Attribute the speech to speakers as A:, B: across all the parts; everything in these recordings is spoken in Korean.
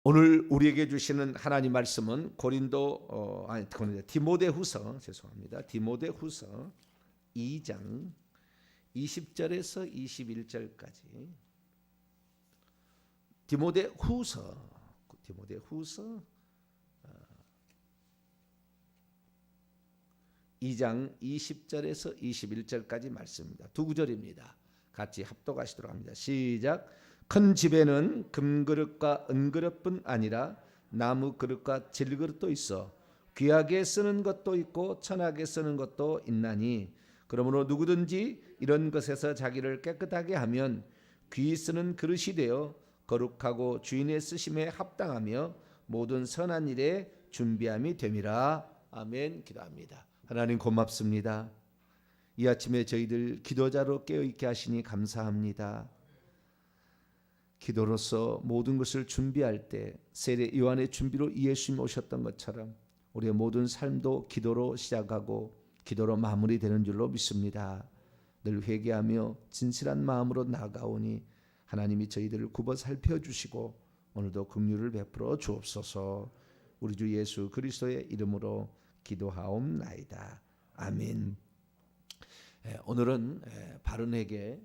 A: 오늘 우리에게 주시는 하나님 말씀은 디모데후서 죄송합니다. 디모데후서 2장 20절에서 21절까지. 디모데후서 2장 20절에서 21절까지 말씀입니다. 두 구절입니다. 같이 합독하시도록 합니다. 시작. 큰 집에는 금그릇과 은그릇뿐 아니라 나무 그릇과 질그릇도 있어 귀하게 쓰는 것도 있고 천하게 쓰는 것도 있나니 그러므로 누구든지 이런 것에서 자기를 깨끗하게 하면 귀히 쓰는 그릇이 되어 거룩하고 주인의 쓰심에 합당하며 모든 선한 일에 준비함이 됨이라. 아멘. 기도합니다. 하나님 고맙습니다. 이 아침에 저희들 기도자로 깨어있게 하시니 감사합니다. 기도로서 모든 것을 준비할 때 세례 요한의 준비로 예수님 오셨던 것처럼 우리의 모든 삶도 기도로 시작하고 기도로 마무리되는 줄로 믿습니다. 늘 회개하며 진실한 마음으로 나아가오니 하나님이 저희들을 굽어 살펴주시고 오늘도 긍휼을 베풀어 주옵소서. 우리 주 예수 그리스도의 이름으로 기도하옵나이다. 아멘. 오늘은 바른 회개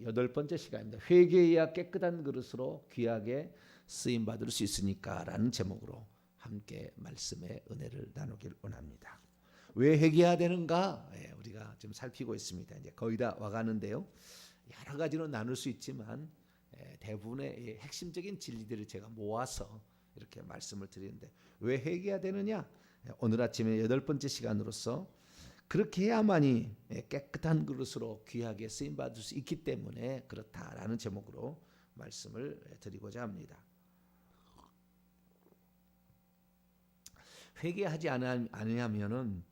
A: 8번째 시간입니다. 회개해야 깨끗한 그릇으로 귀하게 쓰임 받을 수 있으니까 라는 제목으로 함께 말씀의 은혜를 나누길 원합니다. 왜 회개해야 되는가? 우리가 좀 살피고 있습니다. 이제 거의 다 와가는데요. 여러 가지로 나눌 수 있지만 대부분의 핵심적인 진리들을 제가 모아서 이렇게 말씀을 드리는데 왜 회개해야 되느냐? 오늘 아침에 8번째 시간으로서 그렇게 해야만이 깨끗한 그릇으로 귀하게 쓰임받을 수 있기 때문에 그렇다라는 제목으로 말씀을 드리고자 합니다. 회개하지 않으면은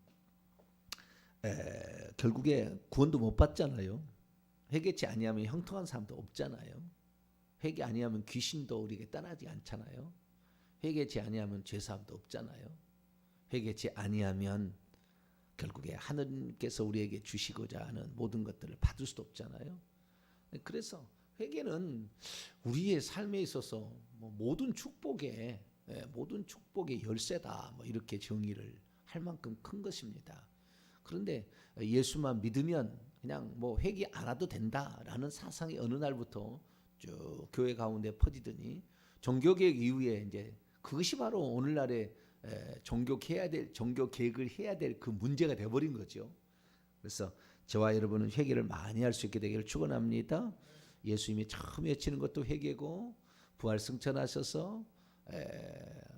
A: 결국에 구원도 못 받잖아요. 회개치 아니하면 형통한 사람도 없잖아요. 회개 아니하면 귀신도 우리에게 떠나지 않잖아요. 회개치 아니하면 죄사함도 없잖아요. 회개치 아니하면 결국에 하느님께서 우리에게 주시고자 하는 모든 것들을 받을 수도 없잖아요. 그래서 회개는 우리의 삶에 있어서 모든 축복의 열쇠다. 이렇게 정의를 할 만큼 큰 것입니다. 그런데 예수만 믿으면 그냥 회개 안 해도 된다라는 사상이 어느 날부터 쭉 교회 가운데 퍼지더니 종교개혁 이후에 이제 그것이 바로 오늘날의 종교 개혁을 해야 될 그 문제가 돼버린 거죠. 그래서 저와 여러분은 회개를 많이 할 수 있게 되기를 축원합니다. 예수님이 처음 외치는 것도 회개고 부활 승천하셔서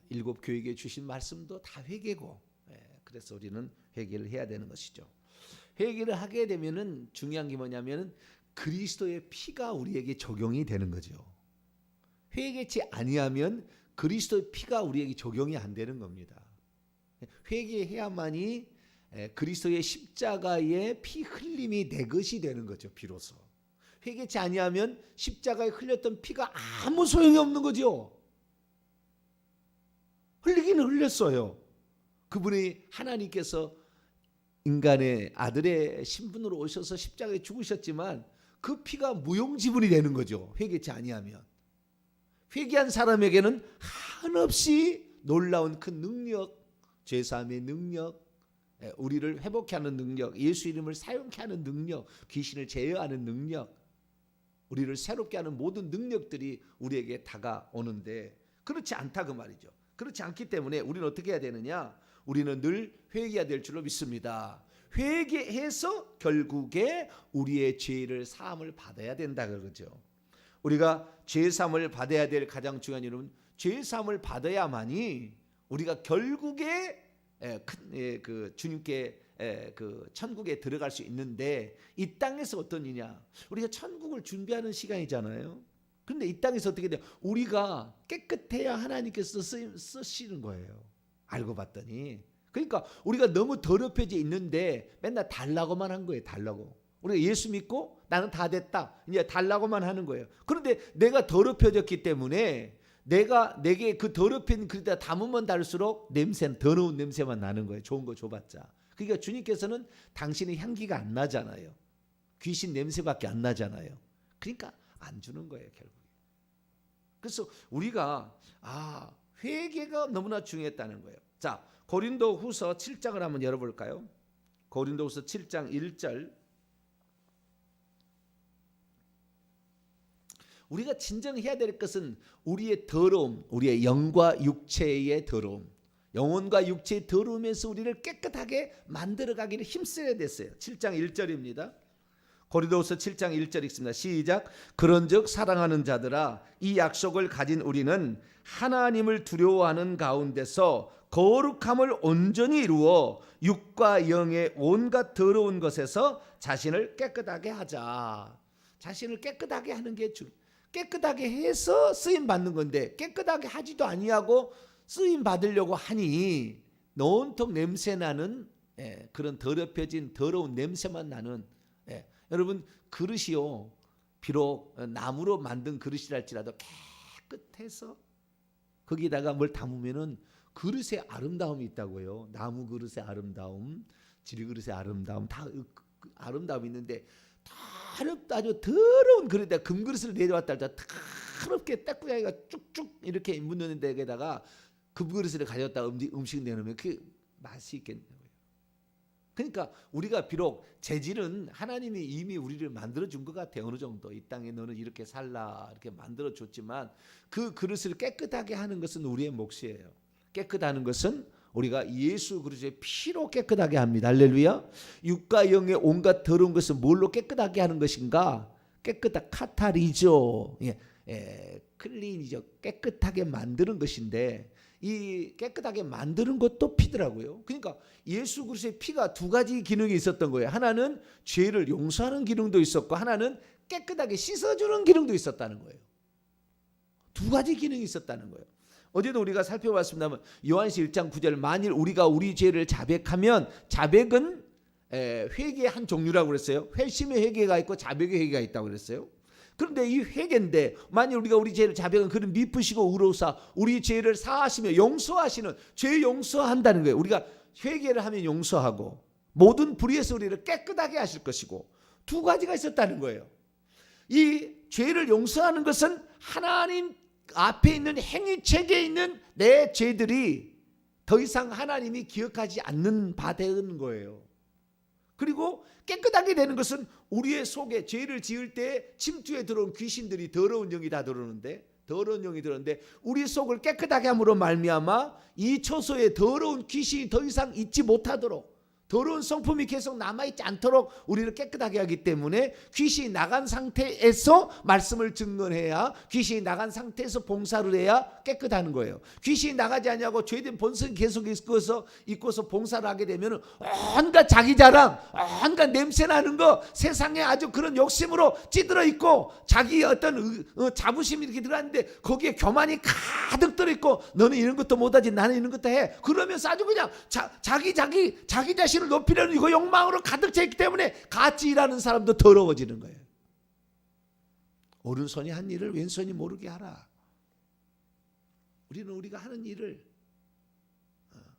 A: 7 교회에 주신 말씀도 다 회개고 그래서 우리는 회개를 해야 되는 것이죠. 회개를 하게 되면은 중요한 게 뭐냐면은 그리스도의 피가 우리에게 적용이 되는 거죠. 회개치 아니하면 그리스도의 피가 우리에게 적용이 안 되는 겁니다. 회개해야만이 그리스도의 십자가의 피 흘림이 내 것이 되는 거죠. 비로소. 회개치 아니하면 십자가에 흘렸던 피가 아무 소용이 없는 거죠. 흘리기는 흘렸어요. 그분이 하나님께서 인간의 아들의 신분으로 오셔서 십자가에 죽으셨지만 그 피가 무용지물이 되는 거죠. 회개치 아니하면. 회개한 사람에게는 한없이 놀라운 그 능력, 죄사함의 능력, 우리를 회복케 하는 능력, 예수 이름을 사용케 하는 능력, 귀신을 제어하는 능력, 우리를 새롭게 하는 모든 능력들이 우리에게 다가오는데 그렇지 않다 그 말이죠. 그렇지 않기 때문에 우리는 어떻게 해야 되느냐? 우리는 늘 회개해야 될 줄로 믿습니다. 회개해서 결국에 우리의 죄를 사함을 받아야 된다 그러죠. 우리가 죄사함을 받아야 될 가장 중요한 이유는 죄사함을 받아야만이 우리가 결국에 그 주님께 그 천국에 들어갈 수 있는데 이 땅에서 어떤 일이냐? 우리가 천국을 준비하는 시간이잖아요. 그런데 이 땅에서 어떻게 돼요? 우리가 깨끗해야 하나님께서 쓰시는 거예요. 알고 봤더니. 그러니까 우리가 너무 더럽혀져 있는데 맨날 달라고만 한 거예요. 달라고. 우리가 예수 믿고 나는 다 됐다. 이제 달라고만 하는 거예요. 그런데 내가 더럽혀졌기 때문에 내게 그 더럽힌 그릇에다 담으면 달수록 냄새는 더러운 냄새만 나는 거예요. 좋은 거 줘봤자. 그러니까 주님께서는 당신의 향기가 안 나잖아요. 귀신 냄새밖에 안 나잖아요. 그러니까 안 주는 거예요, 결국. 그래서 우리가 회개가 너무나 중요했다는 거예요. 자, 고린도후서 7장을 한번 열어볼까요? 고린도후서 7장 1절. 우리가 진정 해야 될 것은 우리의 더러움, 우리의 영과 육체의 더러움, 영혼과 육체의 더러움에서 우리를 깨끗하게 만들어가기를 힘써야 됐어요. 7장 1절입니다. 고린도후서 7장 1절 읽습니다. 시작. 그런즉 사랑하는 자들아, 이 약속을 가진 우리는 하나님을 두려워하는 가운데서 거룩함을 온전히 이루어 육과 영의 온갖 더러운 것에서 자신을 깨끗하게 하자. 자신을 깨끗하게 하는 게 깨끗하게 해서 쓰임 받는 건데, 깨끗하게 하지도 아니하고 쓰임 받으려고 하니 온통 냄새 나는 그런 더럽혀진 더러운 냄새만 나는, 여러분, 그릇이요, 비록 나무로 만든 그릇이랄지라도 깨끗해서 거기다가 뭘 담으면은 그릇의 아름다움이 있다고요. 나무 그릇의 아름다움, 질그릇의 아름다움, 다 아름다움이 있는데, 아주 더러운 그릇에다 금그릇을 내려왔다 할때 더럽게 때꾸야기가 쭉쭉 이렇게 묻는 데에다가 금그릇을 가져다 음식 내놓으면 그 맛이 있겠냐고요. 그러니까 우리가 비록 재질은 하나님이 이미 우리를 만들어준 것 같아요. 어느 정도 이 땅에 너는 이렇게 살라 이렇게 만들어줬지만, 그 그릇을 깨끗하게 하는 것은 우리의 몫이에요. 깨끗하는 것은 우리가 예수 그리스도의 피로 깨끗하게 합니다. 할렐루야. 육과 영의 온갖 더러운 것은 뭘로 깨끗하게 하는 것인가? 카타리죠. 클린이죠. 깨끗하게 만드는 것인데, 이 깨끗하게 만드는 것도 피더라고요. 그러니까 예수 그리스도의 피가 두 가지 기능이 있었던 거예요. 하나는 죄를 용서하는 기능도 있었고, 하나는 깨끗하게 씻어주는 기능도 있었다는 거예요. 두 가지 기능이 있었다는 거예요. 어제도 우리가 살펴봤습니다만 요한시 1장 9절, 만일 우리가 우리 죄를 자백하면, 자백은 회개의 한 종류라고 그랬어요. 회심의 회개가 있고 자백의 회개가 있다고 그랬어요. 그런데 이 회개인데, 만일 우리가 우리 죄를 자백은 그는 미쁘시고 의로우사 우리 죄를 사하시며 용서하시는, 죄 용서한다는 거예요. 우리가 회개를 하면 용서하고 모든 불의에서 우리를 깨끗하게 하실 것이고, 두 가지가 있었다는 거예요. 이 죄를 용서하는 것은 하나님 앞에 있는 행위책에 있는 내 죄들이 더 이상 하나님이 기억하지 않는 바 되는 거예요. 그리고 깨끗하게 되는 것은 우리의 속에 죄를 지을 때 침투에 들어온 귀신들이, 더러운 영이 다 들어오는데, 더러운 영이 들어오는데, 우리 속을 깨끗하게 함으로 말미암아 이 처소에 더러운 귀신이 더 이상 있지 못하도록, 더러운 성품이 계속 남아있지 않도록 우리를 깨끗하게 하기 때문에, 귀신이 나간 상태에서 말씀을 증언해야, 귀신이 나간 상태에서 봉사를 해야 깨끗하는 거예요. 귀신이 나가지 않냐고 죄된 본성이 계속 있고서 봉사를 하게 되면 온갖 자기 자랑, 온갖 냄새 나는 거, 세상에 아주 그런 욕심으로 찌들어 있고, 자기 어떤 자부심이 이렇게 들어갔는데 거기에 교만이 가득 들어있고, 너는 이런 것도 못하지 나는 이런 것도 해, 그러면서 아주 그냥 자기 자신을 높이려는 이거 욕망으로 가득 차 있기 때문에 같이 일하는 사람도 더러워지는 거예요. 오른손이 한 일을 왼손이 모르게 하라. 우리는 우리가 하는 일을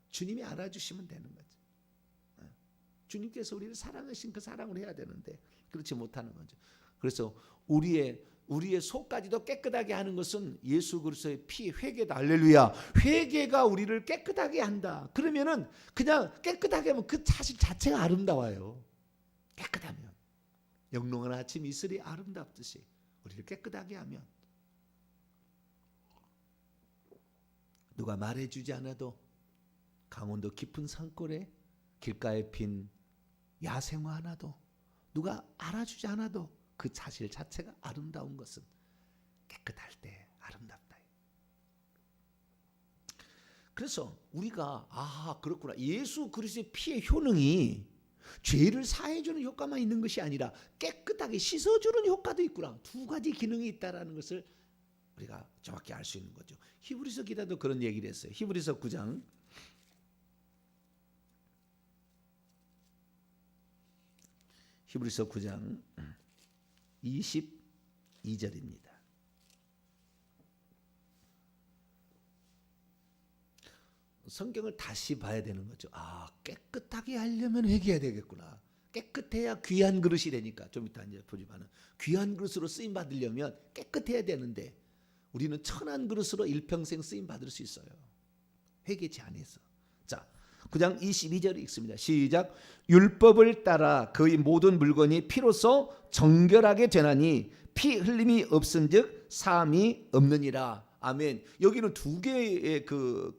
A: 주님이 알아주시면 되는 거죠. 주님께서 우리를 사랑하신 그 사랑을 해야 되는데 그렇지 못하는 거죠. 그래서 우리의 속까지도 깨끗하게 하는 것은 예수 그리스도의 피, 회개다. 할렐루야. 회개가 우리를 깨끗하게 한다. 그러면은 그냥 깨끗하게 하면 그 사실 자체가 아름다워요. 깨끗하면 영롱한 아침 이슬이 아름답듯이 우리를 깨끗하게 하면, 누가 말해주지 않아도 강원도 깊은 산골에 길가에 핀 야생화 하나도, 누가 알아주지 않아도 그 사실 자체가 아름다운 것은 깨끗할 때 아름답다. 그래서 우리가 그렇구나, 예수 그리스도의 피의 효능이 죄를 사해주는 효과만 있는 것이 아니라 깨끗하게 씻어주는 효과도 있구나. 두 가지 기능이 있다라는 것을 우리가 정확히 알 수 있는 거죠. 히브리서 기자도 그런 얘기를 했어요. 히브리서 9장 22절입니다. 성경을 다시 봐야 되는 거죠. 깨끗하게 하려면 회개해야 되겠구나. 깨끗해야 귀한 그릇이 되니까. 좀 이따 이제 보지만은 귀한 그릇으로 쓰임 받으려면 깨끗해야 되는데, 우리는 천한 그릇으로 일평생 쓰임 받을 수 있어요. 회개치 안에서. 자, 9장 22절 읽습니다. 시작. 율법을 따라 그의 모든 물건이 피로써 정결하게 되나니 피 흘림이 없은즉 사함이 없느니라. 아멘. 여기는 두 개의 두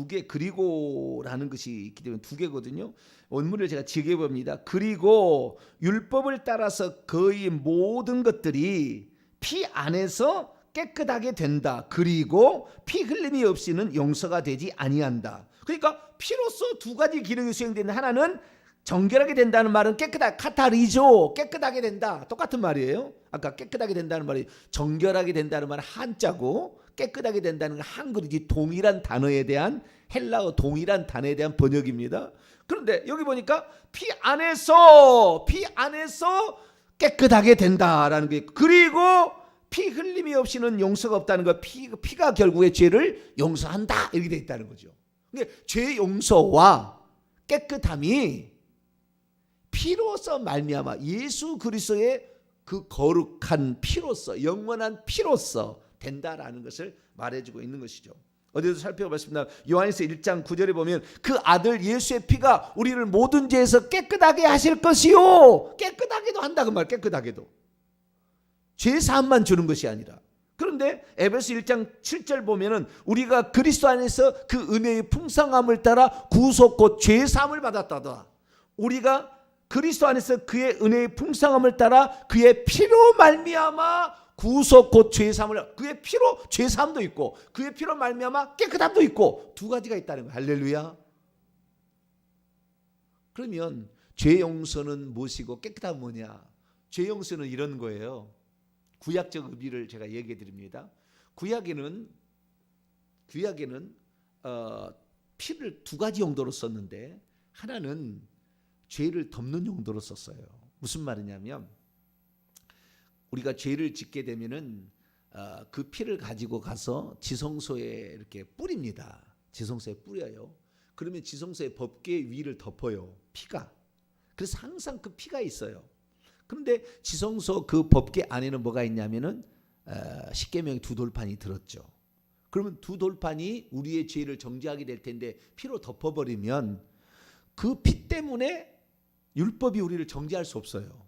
A: 개 그리고라는 것이 있기 때문에 두 개거든요. 원문을 제가 지게 봅니다. 그리고 율법을 따라서 그의 모든 것들이 피 안에서 깨끗하게 된다. 그리고 피 흘림이 없이는 용서가 되지 아니한다. 그러니까 피로써 두 가지 기능이 수행되는, 하나는 정결하게 된다는 말은 깨끗하게, 카타리조, 깨끗하게 된다. 똑같은 말이에요. 아까 깨끗하게 된다는 말이 정결하게 된다는 말은 한자고, 깨끗하게 된다는 건 한글이지 동일한 단어에 대한, 헬라어 동일한 단어에 대한 번역입니다. 그런데 여기 보니까 피 안에서 깨끗하게 된다라는 게, 그리고 피 흘림이 없이는 용서가 없다는 거, 피가 결국에 죄를 용서한다 이렇게 돼 있다는 거죠. 근데 죄 용서와 깨끗함이 피로서 말미암아, 예수 그리스도의 그 거룩한 피로서, 영원한 피로서 된다라는 것을 말해주고 있는 것이죠. 어디서 살펴봤습니다. 요한일서 1장 9절에 보면 그 아들 예수의 피가 우리를 모든 죄에서 깨끗하게 하실 것이요. 깨끗하게도 한다 그 말. 깨끗하게도. 죄 사함만 주는 것이 아니라. 그런데 에베소 1장 7절 보면은 우리가 그리스도 안에서 그 은혜의 풍성함을 따라 구속 곧 죄 사함을 받았다더라. 우리가 그리스도 안에서 그의 은혜의 풍성함을 따라 그의 피로 말미암아 구속 곧 죄사함을, 그의 피로 죄사함도 있고 그의 피로 말미암아 깨끗함도 있고 두 가지가 있다는 거예요. 할렐루야. 그러면 죄 용서는 무엇이고 깨끗함은 뭐냐? 죄 용서는 이런 거예요. 구약적 의미를 제가 얘기해 드립니다. 구약에는 피를 두 가지 용도로 썼는데, 하나는 죄를 덮는 용도로 썼어요. 무슨 말이냐면, 우리가 죄를 짓게 되면은 그 피를 가지고 가서 지성소에 이렇게 뿌립니다. 지성소에 뿌려요. 그러면 지성소의 법궤 위를 덮어요. 피가. 그래서 항상 그 피가 있어요. 그런데 지성소 그 법궤 안에는 뭐가 있냐면은 십계명의 두 돌판이 들었죠. 그러면 두 돌판이 우리의 죄를 정죄하게 될 텐데 피로 덮어버리면 그 피 때문에 율법이 우리를 정죄할 수 없어요.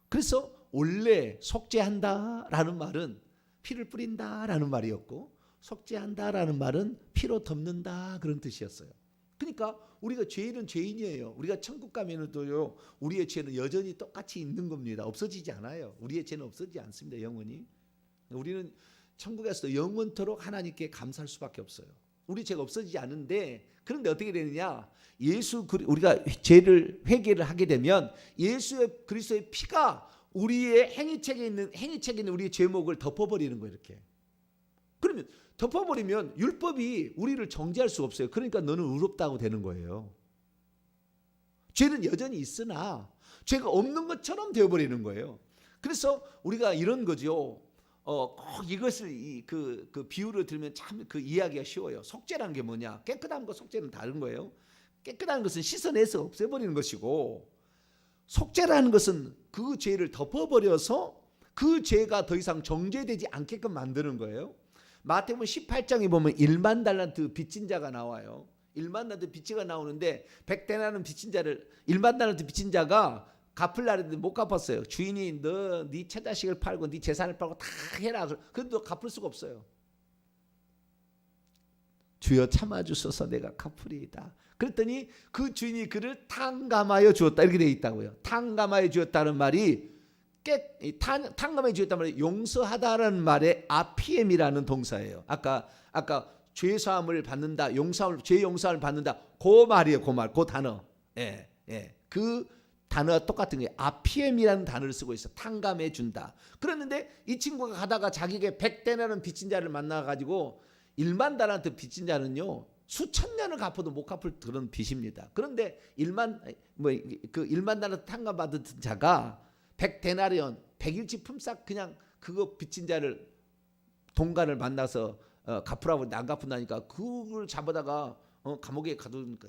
A: 그래서 원래 속죄한다라는 말은 피를 뿌린다라는 말이었고, 속죄한다라는 말은 피로 덮는다 그런 뜻이었어요. 그러니까 우리가 죄인은 죄인이에요. 우리가 천국 가면은도요, 우리의 죄는 여전히 똑같이 있는 겁니다. 없어지지 않아요. 우리의 죄는 없어지지 않습니다. 영원히. 우리는 천국에서도 영원토록 하나님께 감사할 수밖에 없어요. 우리 죄가 없어지지 않은데, 그런데 어떻게 되느냐? 우리가 죄를 회개를 하게 되면 예수의 그리스도의 피가 우리의 행위책에 있는 우리의 죄목을 덮어버리는 거예요. 이렇게. 그러면 덮어버리면 율법이 우리를 정죄할 수 없어요. 그러니까 너는 의롭다고 되는 거예요. 죄는 여전히 있으나 죄가 없는 것처럼 되어버리는 거예요. 그래서 우리가 이런 거죠. 꼭 이것을 그 비유를 들면 참 그 이해하기가 쉬워요. 속죄라는 게 뭐냐? 깨끗한 것, 속죄는 다른 거예요. 깨끗한 것은 씻어내서 없애버리는 것이고, 속죄라는 것은 그 죄를 덮어버려서 그 죄가 더 이상 정죄되지 않게끔 만드는 거예요. 마태복음 18장에 보면 1만 달란트 빚진 자가 나와요. 1만 달란트 빚지가 나오는데 100데나리온 빚진 자를, 1만 달란트 빚진 자가 갚을 날인데 못 갚았어요. 주인이 너 네 처자식을 팔고 네 재산을 팔고 다 해라. 그래도 갚을 수가 없어요. 주여 참아주소서 내가 갚으리이다. 그랬더니 그 주인이 그를 탕감하여 주었다 이렇게 되어 있다고요. 탕감하여 주었다는 말이 탕감하여 주었다는 말이 용서하다라는 말의 아피엠이라는 동사예요. 아까 죄 사함을 받는다, 죄 용서를 받는다, 그 말이에요. 그 말, 그 단어. 그 단어가 똑같은 거예요. 아피엠이라는 단어를 쓰고 있어. 탕감해 준다. 그랬는데 이 친구가 가다가 자기에게 100데나리온 빚진 자를 만나가지고 1만 달란트 빚진 자는요, 수천 년을 갚아도 못 갚을 그런 빚입니다. 그런데 1만 달란트 탕감받은 자가 100데나리온 100일치 품삯 그냥 그거 빚진 자를 동간을 만나서 갚으라고 안 갚는다니까 그걸 잡아다가 감옥에 가두니까.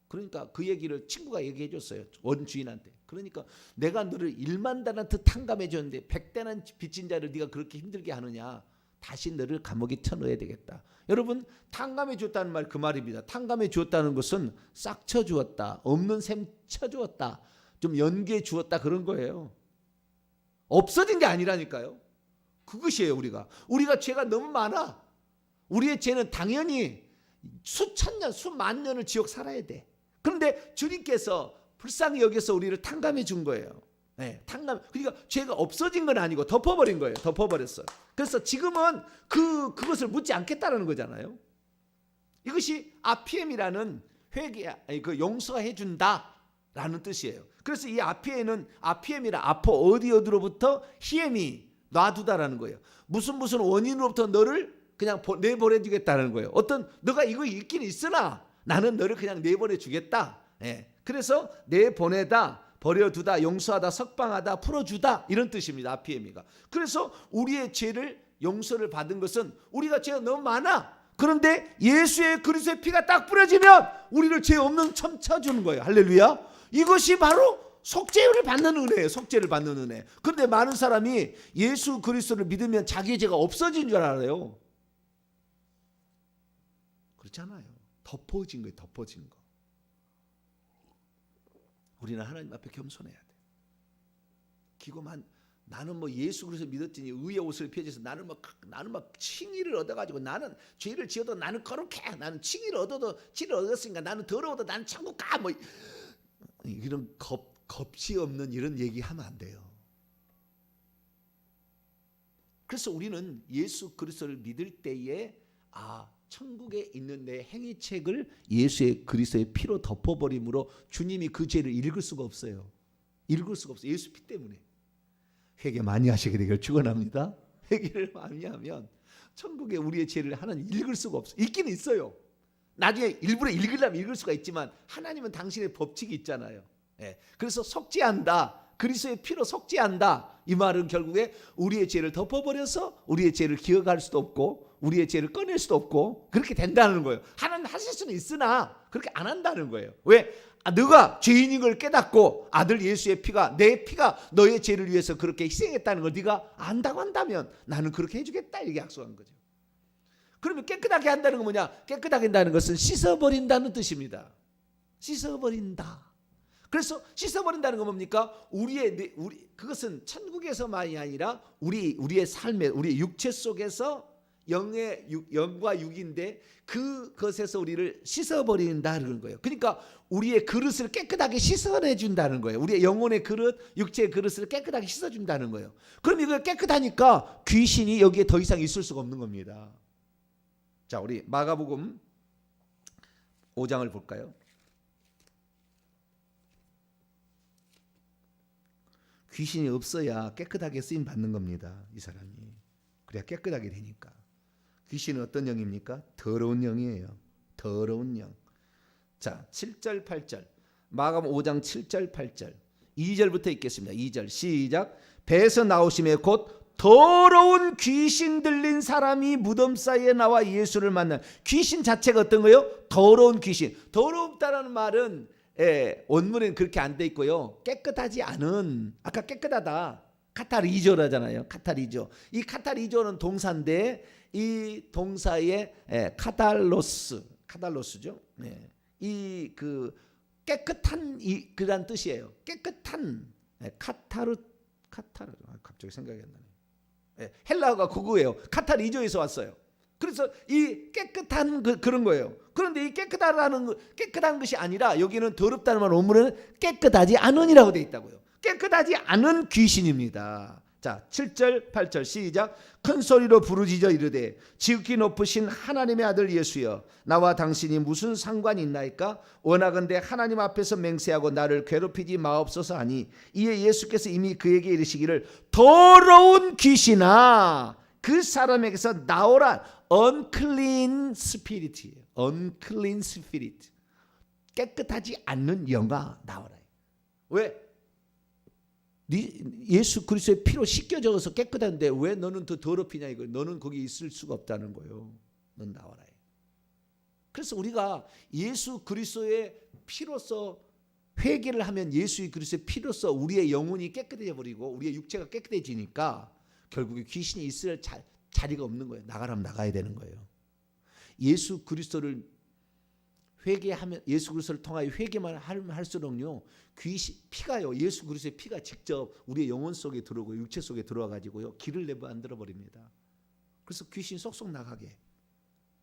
A: 그러니까 그 얘기를 친구가 얘기해 줬어요. 원주인한테. 그러니까 내가 너를 1만 달란트 탕감해 줬는데 100대는 빚진 자를 네가 그렇게 힘들게 하느냐. 다시 너를 감옥에 쳐넣어야 되겠다. 여러분, 탕감해 줬다는 말 그 말입니다. 탕감해 주었다는 것은 싹 쳐주었다. 없는 셈 쳐주었다. 좀 연기해 주었다 그런 거예요. 없어진 게 아니라니까요. 그것이에요. 우리가 죄가 너무 많아. 우리의 죄는 당연히 수천 년, 수만 년을 지옥 살아야 돼. 그런데 주님께서 불쌍히 여겨서 우리를 탕감해 준 거예요. 네, 탕감. 그러니까 죄가 없어진 건 아니고 덮어버린 거예요. 덮어버렸어요. 그래서 지금은 그것을 묻지 않겠다는 거잖아요. 이것이 아피엠이라는 그 용서해 준다라는 뜻이에요. 그래서 이 아피엠이라 아포 어디로부터 히엠이 놔두다라는 거예요. 무슨 원인으로부터 너를 그냥 내보내 주겠다는 거예요. 너가 이거 있긴 있으나 나는 너를 그냥 내보내 주겠다. 예. 그래서 내보내다, 버려두다, 용서하다, 석방하다, 풀어주다 이런 뜻입니다. 아피에미가. 그래서 우리의 죄를 용서를 받은 것은 우리가 죄가 너무 많아. 그런데 예수의 그리스도의 피가 딱 뿌려지면 우리를 죄 없는 점 쳐주는 거예요. 할렐루야. 이것이 바로 속죄를 받는 은혜예요. 속죄를 받는 은혜. 그런데 많은 사람이 예수 그리스도를 믿으면 자기의 죄가 없어진 줄 알아요. 그렇잖아요. 덮어진 거예요. 덮어진 거. 우리는 하나님 앞에 겸손해야 돼. 기고만 나는 뭐 예수 그리스도 믿었더니 의의 옷을 펴져서 나는 막 칭의를 얻어가지고 나는 죄를 지어도 나는 거룩해. 나는 칭의를 얻었으니까 나는 더러워도 나는 천국 가. 뭐 이런 겁이 없는 이런 얘기하면 안 돼요. 그래서 우리는 예수 그리스도를 믿을 때에 천국에 있는 내 행위책을 예수의 그리스도의 피로 덮어버림으로 주님이 그 죄를 읽을 수가 없어요. 읽을 수가 없어요. 예수 피 때문에. 회개 많이 하시게 되길 축원합니다. 회개를 많이 하면 천국에 우리의 죄를 하나님 읽을 수가 없어요. 있긴 있어요. 나중에 일부러 읽으려면 읽을 수가 있지만 하나님은 당신의 법칙이 있잖아요. 예. 그래서 속죄한다. 그리스도의 피로 속죄한다. 이 말은 결국에 우리의 죄를 덮어버려서 우리의 죄를 기억할 수도 없고 우리의 죄를 꺼낼 수도 없고 그렇게 된다는 거예요. 하나님 하실 수는 있으나 그렇게 안 한다는 거예요. 왜? 너가 죄인인 걸 깨닫고 아들 예수의 피가 내 피가 너의 죄를 위해서 그렇게 희생했다는 걸 네가 안다고 한다면 나는 그렇게 해주겠다 이렇게 약속한 거죠. 그러면 깨끗하게 한다는 건 뭐냐? 깨끗하게 한다는 것은 씻어버린다는 뜻입니다. 씻어버린다. 그래서 씻어버린다는 건 뭡니까? 그것은 천국에서만이 아니라 우리의 삶에 우리의 육체 속에서 영과 육인데 그것에서 우리를 씻어버린다는 거예요. 그러니까 우리의 그릇을 깨끗하게 씻어내준다는 거예요. 우리의 영혼의 그릇, 육체의 그릇을 깨끗하게 씻어준다는 거예요. 그럼 이거 깨끗하니까 귀신이 여기에 더 이상 있을 수가 없는 겁니다. 자, 우리 마가복음 5장을 볼까요? 귀신이 없어야 깨끗하게 쓰임 받는 겁니다. 이 사람이. 그래야 깨끗하게 되니까. 귀신은 어떤 영입니까? 더러운 영이에요. 더러운 영. 자, 7절 8절. 마가복음 5장 7절 8절. 2절부터 읽겠습니다. 2절 시작. 배에서 나오심에 곧 더러운 귀신 들린 사람이 무덤 사이에 나와 예수를 만난. 귀신 자체가 어떤 거예요? 더러운 귀신. 더럽다라는 말은 원문에는 그렇게 안 돼 있고요. 깨끗하지 않은. 아까 깨끗하다. 카타리조라잖아요. 카타리조. 이 카타리조는 동사인데 이 동사의 카달로스죠. 네. 이 그 깨끗한 그란 뜻이에요. 깨끗한 카타르 갑자기 생각이 안 나네. 헬라어가 그거예요. 카타리조에서 왔어요. 그래서 이 깨끗한 그런 거예요. 그런데 이 깨끗한 것이 아니라 여기는 더럽다는 말 원문에는 깨끗하지 않은이라고 돼 있다고요. 깨끗하지 않은 귀신입니다. 자, 7절 8절 시작. 큰 소리로 부르짖어 이르되 지극히 높으신 하나님의 아들 예수여 나와 당신이 무슨 상관이 있나이까? 원하건대 하나님 앞에서 맹세하고 나를 괴롭히지 마옵소서 하니 이에 예수께서 이미 그에게 이르시기를 더러운 귀신아 그 사람에게서 나오라. unclean spirit이에요. unclean spirit. 깨끗하지 않는 영아 나오라. 왜? 예수 그리스도의 피로 씻겨져서 깨끗한데 왜 너는 더 더럽히냐 이거. 너는 거기 있을 수가 없다는 거예요. 넌 나와라. 그래서 우리가 예수 그리스도의 피로써 회개를 하면 예수 그리스도의 피로써 우리의 영혼이 깨끗해져 버리고 우리의 육체가 깨끗해지니까 결국에 귀신이 있을 자리가 없는 거예요. 나가라면 나가야 되는 거예요. 예수 그리스도를 회개하면 예수 그리스도를 통하여 회개만 할수록요 피가요 예수 그리스도의 피가 직접 우리의 영혼 속에 들어오고 육체 속에 들어와 가지고요 길을 내버 만들어 버립니다. 그래서 귀신 쏙쏙 나가게.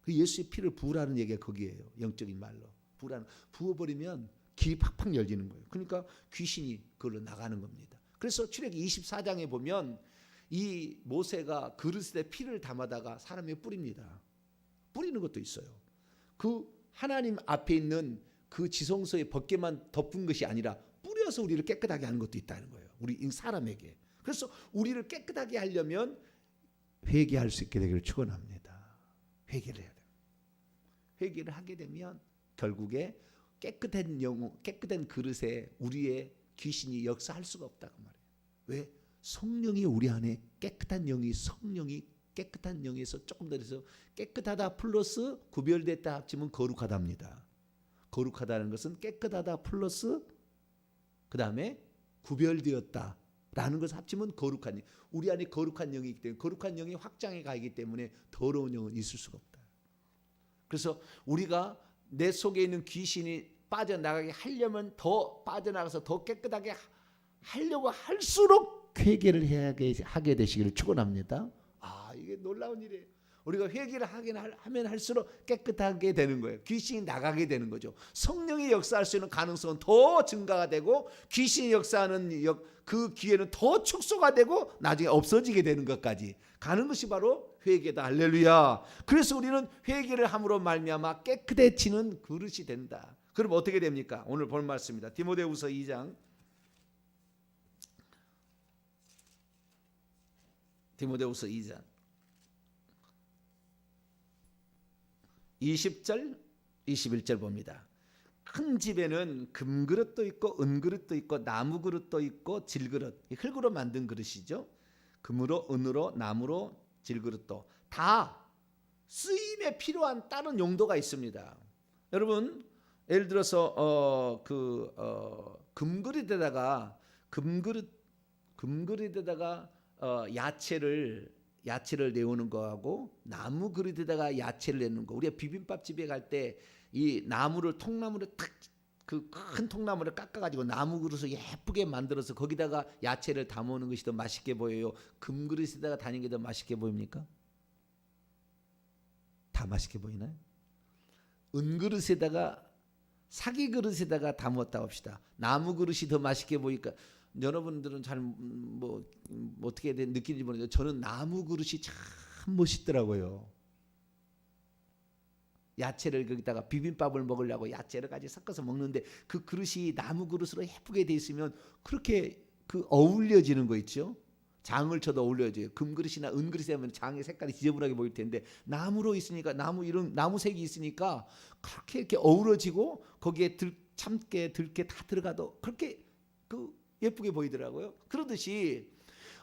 A: 그 예수의 피를 부으라는 얘기가 거기에요. 영적인 말로 부어버리면 길이 팍팍 열리는 거예요. 그러니까 귀신이 그걸로 나가는 겁니다. 그래서 출애굽기 24장에 보면 이 모세가 그릇에 피를 담아다가 사람에 뿌립니다. 뿌리는 것도 있어요. 그 하나님 앞에 있는 그 지성소의 벗개만 덮은 것이 아니라 뿌려서 우리를 깨끗하게 하는 것도 있다는 거예요. 우리 사람에게. 그래서 우리를 깨끗하게 하려면 회개할 수 있게 되기를 축원합니다. 회개를 해야 돼요. 회개를 하게 되면 결국에 깨끗한 영혼, 깨끗한 그릇에 우리의 귀신이 역사할 수가 없다고 말해요. 왜? 성령이 우리 안에 깨끗한 영이 성령이 깨끗한 영에서 조금 더 해서 깨끗하다 플러스 구별됐다 합치면 거룩하답니다. 거룩하다는 것은 깨끗하다 플러스 그 다음에 구별되었다라는 것을 합치면 거룩한 영. 우리 안에 거룩한 영이 있기 때문에 거룩한 영이 확장해 가기 때문에 더러운 영은 있을 수가 없다. 그래서 우리가 내 속에 있는 귀신이 빠져나가게 하려면 더 빠져나가서 더 깨끗하게 하려고 할수록 회개를 하게 되시기를 축원합니다. 이게 놀라운 일이에요. 우리가 회개를 하면 할수록 깨끗하게 되는 거예요. 귀신이 나가게 되는 거죠. 성령이 역사할 수 있는 가능성은 더 증가가 되고 귀신이 역사하는 그 기회는 더 축소가 되고 나중에 없어지게 되는 것까지 가는 것이 바로 회개다. 할렐루야. 그래서 우리는 회개를 함으로 말미암아 깨끗해지는 그릇이 된다. 그럼 어떻게 됩니까? 오늘 볼 말씀입니다. 디모데후서 2장 디모데후서 2장 20절 21절 봅니다. 큰 집에는 금그릇도 있고 은그릇도 있고 나무그릇도 있고 질그릇, 흙으로 만든 그릇이죠. 금으로 은으로 나무로 질그릇도 다 쓰임에 필요한 다른 용도가 있습니다. 여러분 예를 들어서 금그릇에다가 야채를 내오는 거하고 나무 그릇에다가 야채를 내는 거. 우리가 비빔밥 집에 갈 때 이 통나무를 그 큰 통나무를 깎아가지고 나무 그릇을 예쁘게 만들어서 거기다가 야채를 담아오는 것이 더 맛있게 보여요? 금그릇에다가 담는 게 더 맛있게 보입니까? 다 맛있게 보이나요? 은그릇에다가 사기 그릇에다가 담았다 합시다. 나무 그릇이 더 맛있게 보이니까 여러분들은 잘 어떻게 느끼는지 모르겠는데 저는 나무 그릇이 참 멋있더라고요. 야채를 거기다가 비빔밥을 먹으려고 야채를 같이 섞어서 먹는데 그 그릇이 나무 그릇으로 예쁘게 돼 있으면 그렇게 어울려지는 거 있죠. 장을 쳐도 어울려져요. 금그릇이나 은그릇에 하면 장의 색깔이 지저분하게 보일 텐데 나무로 있으니까 이런 나무색이 있으니까 그렇게 이렇게 어우러지고 거기에 참깨 들깨 다 들어가도 그렇게 예쁘게 보이더라고요. 그러듯이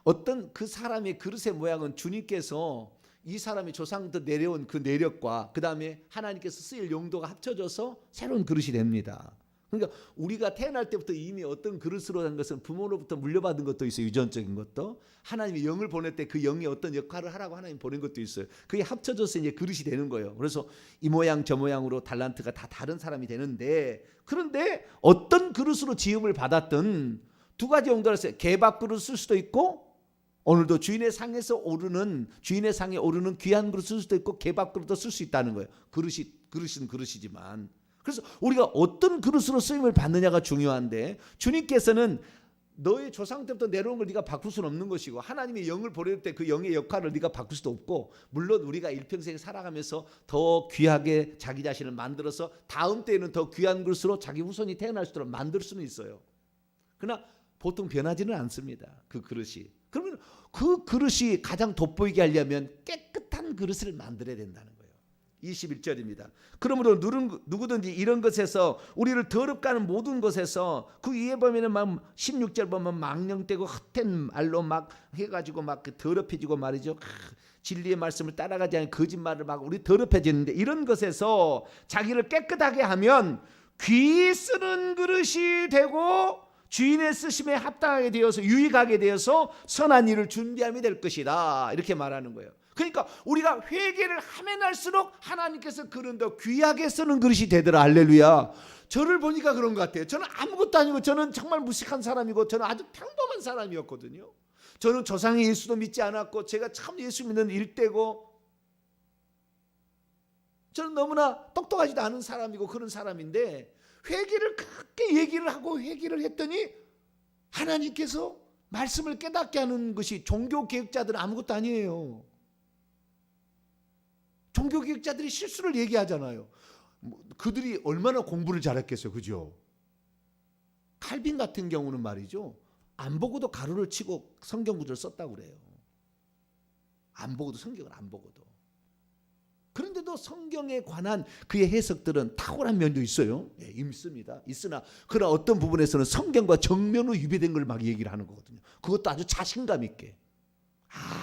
A: 어떤 그 사람의 그릇의 모양은 주님께서 이 사람이 조상부터 내려온 그 내력과 그 다음에 하나님께서 쓰일 용도가 합쳐져서 새로운 그릇이 됩니다. 그러니까 우리가 태어날 때부터 이미 어떤 그릇으로 한 것은 부모로부터 물려받은 것도 있어요. 유전적인 것도. 하나님이 영을 보낼 때 그 영이 어떤 역할을 하라고 하나님 보낸 것도 있어요. 그게 합쳐져서 이제 그릇이 되는 거예요. 그래서 이 모양 저 모양으로 달란트가 다 다른 사람이 되는데 그런데 어떤 그릇으로 지음을 받았든 두 가지 용도를 써요. 개밥 그릇 쓸 수도 있고 오늘도 주인의 상에 오르는 귀한 그릇 쓸 수도 있고 개밥 그릇도 쓸 수 있다는 거예요. 그릇은 그릇이지만 그래서 우리가 어떤 그릇으로 쓰임을 받느냐가 중요한데 주님께서는 너의 조상 때부터 내려온 걸 네가 바꿀 수는 없는 것이고 하나님의 영을 보낼 때 그 영의 역할을 네가 바꿀 수도 없고 물론 우리가 일평생 살아가면서 더 귀하게 자기 자신을 만들어서 다음 때에는 더 귀한 그릇으로 자기 후손이 태어날 수 있도록 만들 수는 있어요. 그러나 보통 변하지는 않습니다. 그 그릇이. 그러면 그 그릇이 가장 돋보이게 하려면 깨끗한 그릇을 만들어야 된다는 거예요. 21절입니다. 그러므로 누구든지 이런 것에서 우리를 더럽게 하는 모든 것에서 그 위에 보면은 막 16절 보면 망령되고 헛된 말로 막 해가지고 막 더럽혀지고 말이죠. 진리의 말씀을 따라가지 않은 거짓말을 막 우리 더럽혀지는데 이런 것에서 자기를 깨끗하게 하면 귀 쓰는 그릇이 되고 주인의 쓰심에 합당하게 되어서 유익하게 되어서 선한 일을 준비함이 될 것이다. 이렇게 말하는 거예요. 그러니까 우리가 회개를 하면 할수록 하나님께서 그런 더 귀하게 쓰는 그릇이 되더라. 할렐루야. 저를 보니까 그런 것 같아요. 저는 아무것도 아니고 저는 정말 무식한 사람이고 저는 아주 평범한 사람이었거든요. 저는 조상의 예수도 믿지 않았고 제가 참 예수 믿는 일대고 저는 너무나 똑똑하지도 않은 사람이고 그런 사람인데 회개를 그렇게 얘기를 하고 회개를 했더니 하나님께서 말씀을 깨닫게 하는 것이 종교개혁자들은 아무것도 아니에요. 종교개혁자들이 실수를 얘기하잖아요. 그들이 얼마나 공부를 잘했겠어요. 그죠? 칼빈 같은 경우는 말이죠. 안 보고도 가로를 치고 성경 구절을 썼다고 그래요. 안 보고도 성경을 안 보고도. 그런데도 성경에 관한 그의 해석들은 탁월한 면도 있어요. 예, 있습니다. 있으나 그러나 어떤 부분에서는 성경과 정면으로 위배된 걸 막 얘기를 하는 거거든요. 그것도 아주 자신감 있게.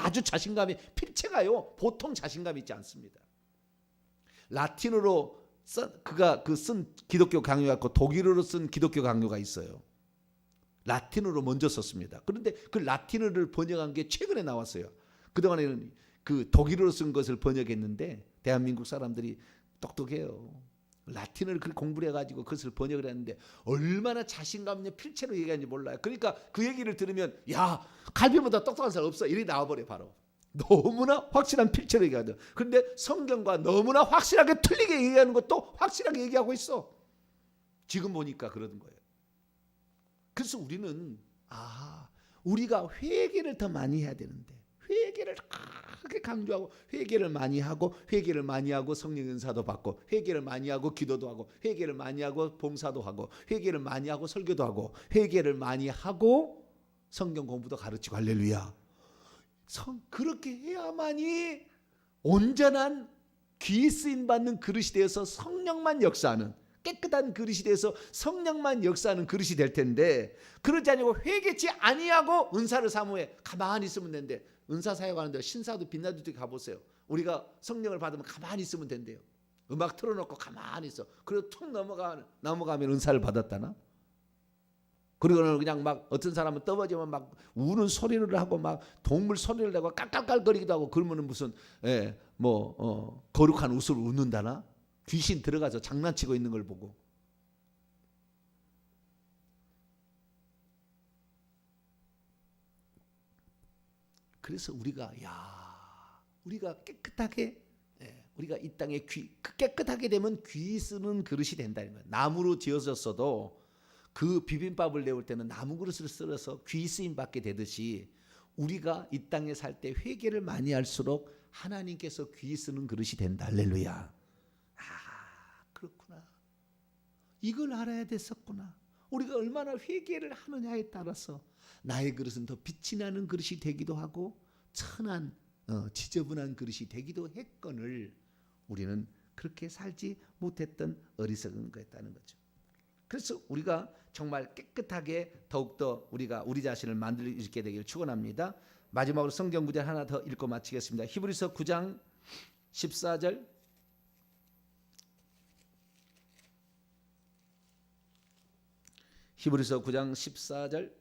A: 아주 자신감이 필체가요. 보통 자신감 있지 않습니다. 라틴어로 그가 쓴 기독교 강요가 있고 독일어로 쓴 기독교 강요가 있어요. 라틴어로 먼저 썼습니다. 그런데 그 라틴어를 번역한 게 최근에 나왔어요. 그동안에는 그 독일어로 쓴 것을 번역했는데 대한민국 사람들이 똑똑해요. 라틴어를 그렇게 공부를 해가지고 그것을 번역을 했는데 얼마나 자신감 있는 필체로 얘기하는지 몰라요. 그러니까 그 얘기를 들으면 야 칼빈보다 똑똑한 사람 없어 이렇게 나와버려. 바로 너무나 확실한 필체로 얘기하거든. 그런데 성경과 너무나 확실하게 틀리게 얘기하는 것도 확실하게 얘기하고 있어. 지금 보니까 그러는 거예요. 그래서 우리는 우리가 회개를 더 많이 해야 되는데 회개를 크게 강조하고 회개를 많이 하고 회개를 많이 하고 성령 은사도 받고 회개를 많이 하고 기도도 하고 회개를 많이 하고 봉사도 하고 회개를 많이 하고 설교도 하고 회개를 많이 하고 성경 공부도 가르치고 할렐루야. 그렇게 해야만이 온전한 귀 쓰임 받는 그릇이 되어서 성령만 역사하는 깨끗한 그릇이 돼서 성령만 역사하는 그릇이 될 텐데 그러지 아니고 회개치 아니하고 은사를 사모해 가만히 있으면 되는데 은사 사역하는데 신사도 빛나도 가보세요. 우리가 성령을 받으면 가만히 있으면 된대요. 음악 틀어놓고 가만히 있어. 그리고 툭 넘어가면 은사를 받았다나? 그리고는 그냥 막 어떤 사람은 떠버지면 막 우는 소리를 하고 막 동물 소리를 내고 깔깔깔거리기도 하고 그러면은 무슨 거룩한 웃음을 웃는다나? 귀신 들어가서 장난치고 있는 걸 보고. 그래서 우리가 깨끗하게 우리가 이 땅에 깨끗하게 되면 귀 쓰는 그릇이 된다는 거예요. 나무로 지어졌어도 그 비빔밥을 내올 때는 나무 그릇을 썰어서 귀 쓰임 받게 되듯이 우리가 이 땅에 살 때 회개를 많이 할수록 하나님께서 귀 쓰는 그릇이 된다. 할렐루야. 그렇구나. 이걸 알아야 됐었구나. 우리가 얼마나 회개를 하느냐에 따라서 나의 그릇은 더 빛이 나는 그릇이 되기도 하고 천한 지저분한 그릇이 되기도 했거늘 우리는 그렇게 살지 못했던 어리석은 거였다는 거죠. 그래서 우리가 정말 깨끗하게 더욱더 우리가 우리 자신을 만들 수 있게 되기를 축원합니다. 마지막으로 성경 구절 하나 더 읽고 마치겠습니다. 히브리서 9장 14절 히브리서 9장 14절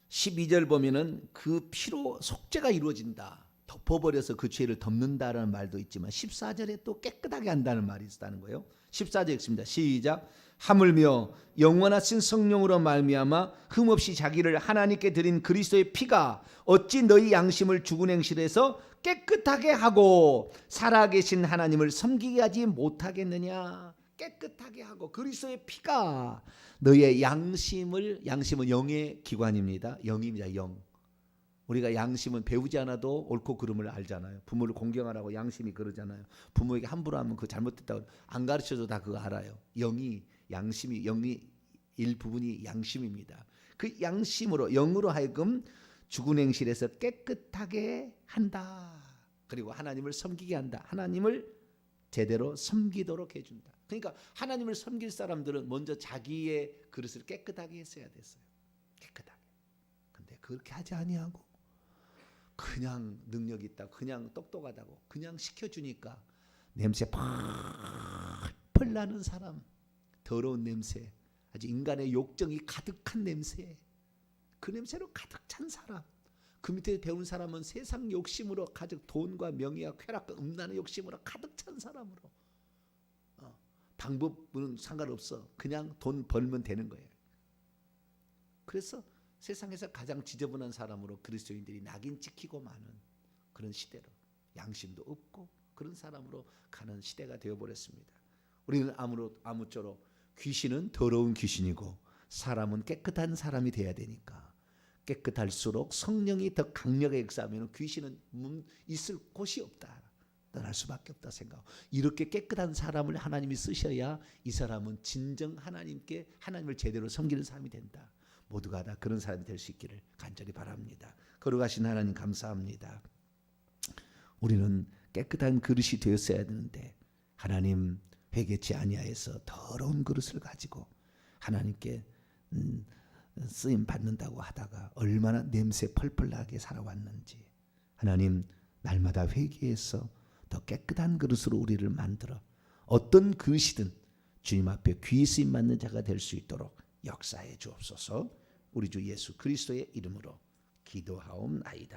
A: 12절 보면은 그 피로 속죄가 이루어진다. 덮어버려서 그 죄를 덮는다라는 말도 있지만 14절에 또 깨끗하게 한다는 말이 있다는 거예요. 14절 읽습니다. 시작. 하물며 영원하신 성령으로 말미암아 흠없이 자기를 하나님께 드린 그리스도의 피가 어찌 너희 양심을 죽은 행실에서 깨끗하게 하고 살아계신 하나님을 섬기게 하지 못하겠느냐. 깨끗하게 하고 그리스도의 피가 너희의 양심은 영의 기관입니다. 영입니다. 영. 우리가 양심은 배우지 않아도 옳고 그름을 알잖아요. 부모를 공경하라고 양심이 그러잖아요. 부모에게 함부로 하면 그 잘못됐다고 안 가르쳐도 다 그거 알아요. 영이 일부분이 양심입니다. 그 양심으로 영으로 하여금 죽은 행실에서 깨끗하게 한다. 그리고 하나님을 섬기게 한다. 하나님을 제대로 섬기도록 해준다. 그러니까 하나님을 섬길 사람들은 먼저 자기의 그릇을 깨끗하게 했어야 됐어요. 깨끗하게. 근데 그렇게 하지 아니하고 그냥 능력 있다, 그냥 똑똑하다고 그냥 시켜주니까 냄새 펄펄 나는 사람, 더러운 냄새, 아주 인간의 욕정이 가득한 냄새, 그 냄새로 가득 찬 사람, 그 밑에 배운 사람은 세상 욕심으로 가득, 돈과 명예와 쾌락과 음란의 욕심으로 가득 찬 사람으로, 방법은 상관없어, 그냥 돈 벌면 되는 거예요. 그래서 세상에서 가장 지저분한 사람으로 그리스도인들이 낙인 찍히고 마는 그런 시대로, 양심도 없고 그런 사람으로 가는 시대가 되어버렸습니다. 우리는 아무쪼록 귀신은 더러운 귀신이고 사람은 깨끗한 사람이 돼야 되니까, 깨끗할수록 성령이 더 강력하게 역사하면 귀신은 있을 곳이 없다, 떠날 수밖에 없다 생각하고, 이렇게 깨끗한 사람을 하나님이 쓰셔야 이 사람은 진정 하나님을 제대로 섬기는 사람이 된다. 모두가 다 그런 사람이 될 수 있기를 간절히 바랍니다. 거룩하신 하나님 감사합니다. 우리는 깨끗한 그릇이 되었어야 되는데 하나님 회개치 아니하여서 더러운 그릇을 가지고 하나님께 쓰임 받는다고 하다가 얼마나 냄새 펄펄 나게 살아왔는지, 하나님 날마다 회개해서 더 깨끗한 그릇으로 우리를 만들어 어떤 그릇이든 주님 앞에 귀 쓰임 받는 자가 될 수 있도록 역사해 주옵소서. 우리 주 예수 그리스도의 이름으로 기도하옵나이다.